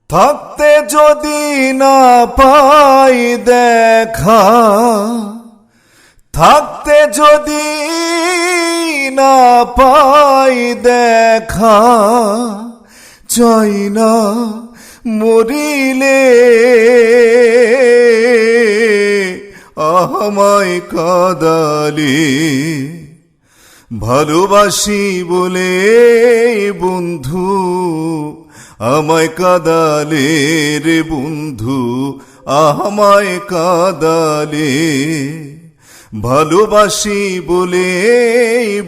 থাকতে যদি না পাই দেখা, থাকতে যদি না পাই দেখা, চাই না মরিলে আমায় কাঁদালে। ভালোবাসি বলে বন্ধু আমায় কাঁদালে রে বন্ধু, আমায় কাঁদালে। ভালোবাসি বলে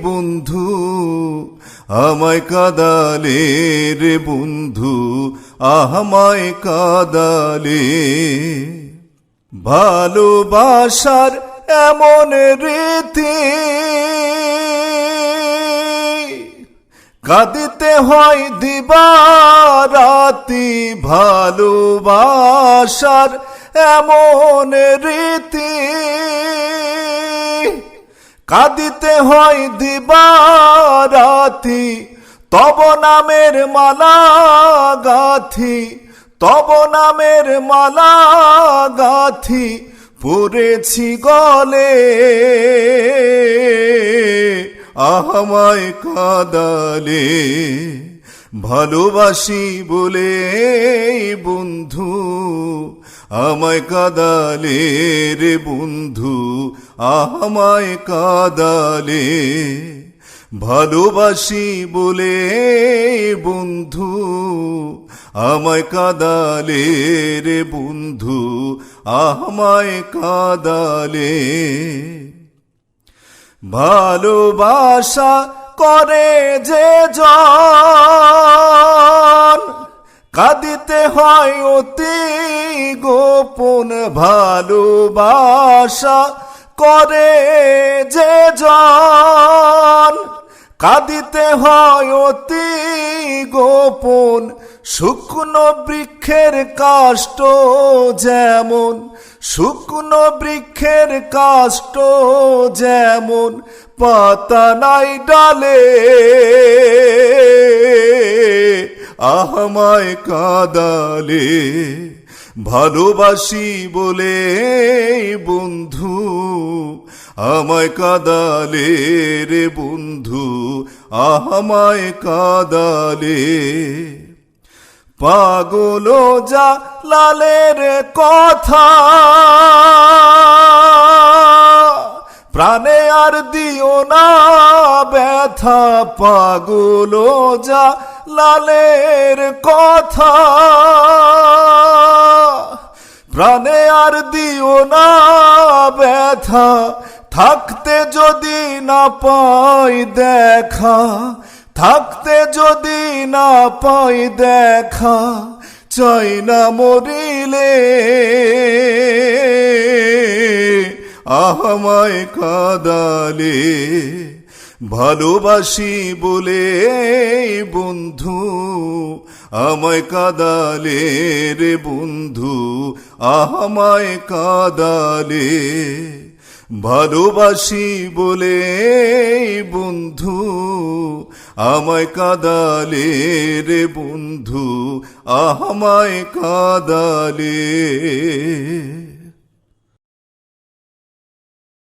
বন্ধু আমায় কাঁদালে রে বন্ধু, আমায় কাঁদালে। ভালোবাসার এমন রীতি কাঁদিতে হয় দিবারাতি। ভালোবাসার এমন রীতি কাঁদিতে হয় দিবারাতি। তব নামের মালা গাথি, তব নামের মালা গাথি পরেছি গলে। আমায় কাঁদালে ভালোবাসি বলে বন্ধু আমায় কাঁদালে রে বন্ধু, আমায় কাঁদালে। ভালোবাসি বলে বন্ধু আমায় কাঁদালে রে বন্ধু, আমায় কাঁদালে। ভালোবাসা করে যে জন কাঁদিতে হয় অতি গোপন। ভালোবাসা করে যে জন কাঁদিতে হয় অতি গোপন। শুকনো বৃক্ষের কাষ্ঠ যেমন, শুকনো বৃক্ষের কাষ্ঠ যেমন পাতা নাই ডালে। আমায় কাঁদালে ভালোবাসি বলে বন্ধু আমায় কাঁদালে রে বন্ধু, আমায় কাঁদালে। পাগল যা লালের কথা প্রাণে আর দিও না ব্যথা। পাগল যা লালের কথা প্রাণে আর দিও না ব্যথা। থাকতে যদি না পাই দেখা, থাকতে যদি না পাই দেখা, চাই না মরিলে আমায় কাঁদালে। ভালোবাসি বলে বন্ধু আমায় কাঁদালে রে বন্ধু, আমায় কাঁদালে। ভালোবাসি বলে বন্ধু আমায় কাঁদালে রে বন্ধু, আমায় কাঁদালে।